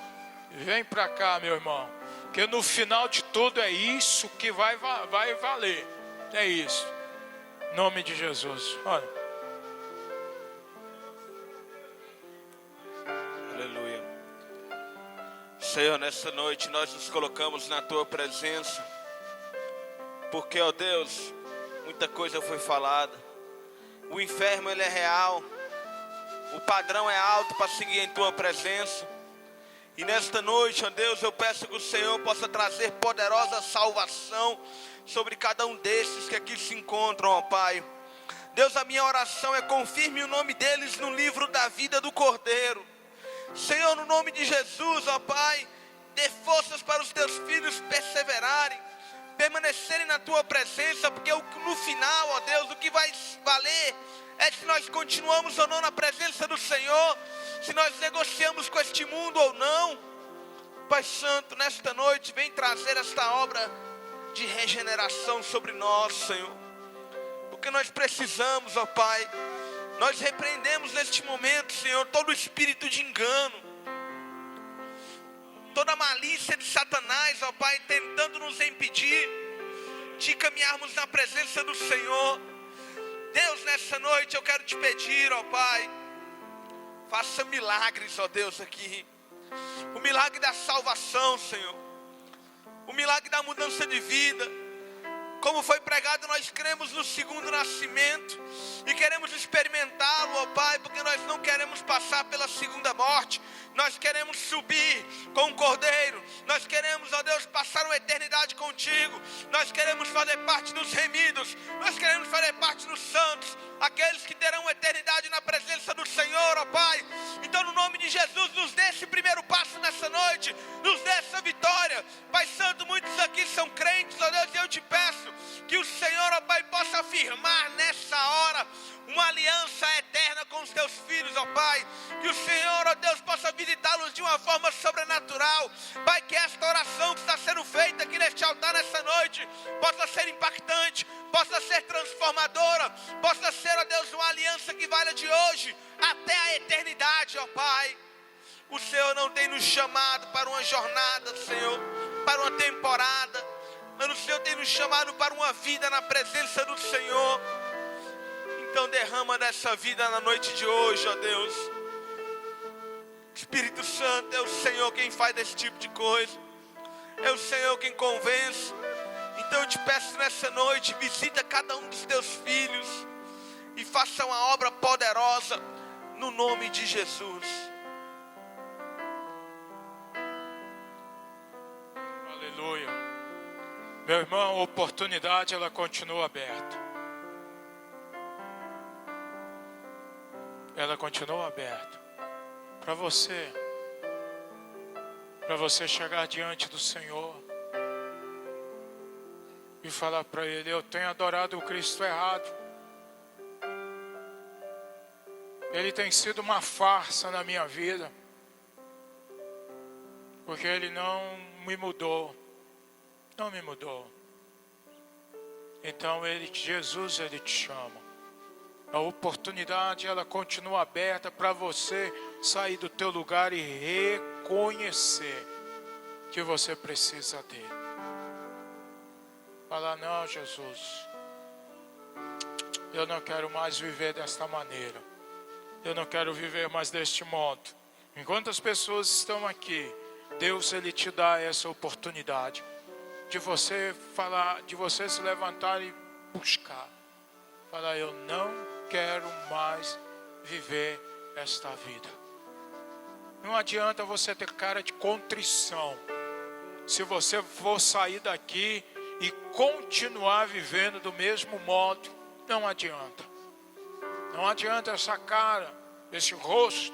vem para cá, meu irmão, que no final de tudo é isso que vai valer. É isso. Em nome de Jesus. Olha. Aleluia. Senhor, nessa noite nós nos colocamos na Tua presença, porque, ó Deus, muita coisa foi falada. O inferno ele é real, o padrão é alto para seguir em Tua presença. E nesta noite, ó Deus, eu peço que o Senhor possa trazer poderosa salvação sobre cada um desses que aqui se encontram, ó Pai. Deus, a minha oração é: confirme o nome deles no livro da vida do Cordeiro. Senhor, no nome de Jesus, ó Pai, dê forças para os Teus filhos perseverarem, permanecerem na Tua presença, porque no final, ó Deus, o que vai valer é se nós continuamos ou não na presença do Senhor, se nós negociamos com este mundo ou não. Pai Santo, nesta noite, vem trazer esta obra de regeneração sobre nós, Senhor, porque nós precisamos, ó Pai. Nós repreendemos neste momento, Senhor, todo espírito de engano, toda malícia de Satanás, ó Pai, tentando nos impedir de caminharmos na presença do Senhor. Deus, nessa noite eu quero te pedir, ó Pai, faça milagres, ó Deus, aqui. o milagre da salvação, Senhor, o milagre da mudança de vida. Como foi pregado, nós cremos no segundo nascimento e queremos experimentá-lo, ó Pai, porque nós não queremos passar pela segunda morte. Nós queremos subir com o Cordeiro. Nós queremos, ó Deus, passar uma eternidade contigo. Nós queremos fazer parte dos remidos. Nós queremos fazer parte dos santos, aqueles que terão uma eternidade na presença do Senhor, ó Pai. Então, no nome de Jesus, nos dê esse primeiro passo nessa noite. Nos dê essa vitória. Pai Santo, muitos aqui são crentes, ó Deus, e eu te peço que o Senhor, ó Pai, possa afirmar nessa hora uma aliança eterna com os teus filhos, ó Pai. Que o Senhor, ó Deus, possa visitá-los de uma forma sobrenatural. Pai, que esta oração que está sendo feita aqui neste altar nessa noite possa ser impactante, possa ser transformadora, possa ser, ó Deus, uma aliança que valha de hoje até a eternidade, ó Pai. O Senhor não tem nos chamado para uma jornada, Senhor, para uma temporada, mas o Senhor tem nos chamado para uma vida na presença do Senhor. Então derrama dessa vida na noite de hoje, ó Deus. Espírito Santo, é o Senhor quem faz esse tipo de coisa. É o Senhor quem convence. Então eu te peço nessa noite, visita cada um dos teus filhos e faça uma obra poderosa no nome de Jesus. Aleluia. Meu irmão, a oportunidade ela continua aberta. Ela continua aberta para você chegar diante do Senhor e falar para Ele: eu tenho adorado o Cristo errado, Ele tem sido uma farsa na minha vida, porque Ele não me mudou. Então Jesus, Ele te chama. A oportunidade, ela continua aberta para você sair do teu lugar e reconhecer que você precisa dele. Falar: não, Jesus, eu não quero mais viver desta maneira. Eu não quero viver mais deste modo. Enquanto as pessoas estão aqui, Deus, Ele te dá essa oportunidade de você falar, de você se levantar e buscar. Falar: eu não quero mais viver esta vida. Não adianta você ter cara de contrição se você for sair daqui e continuar vivendo do mesmo modo. Não adianta. Não adianta essa cara, esse rosto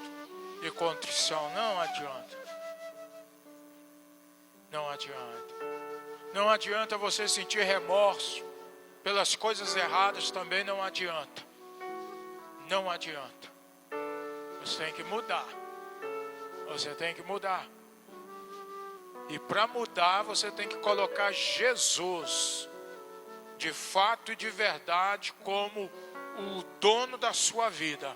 de contrição. Não adianta. Não adianta. Não adianta você sentir remorso pelas coisas erradas, também não adianta. Não adianta. Você tem que mudar. Você tem que mudar. E para mudar, você tem que colocar Jesus, de fato e de verdade, como o dono da sua vida.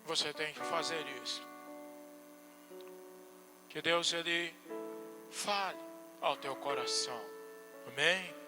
Você tem que fazer isso. Que Deus, Ele fale ao teu coração. Amém?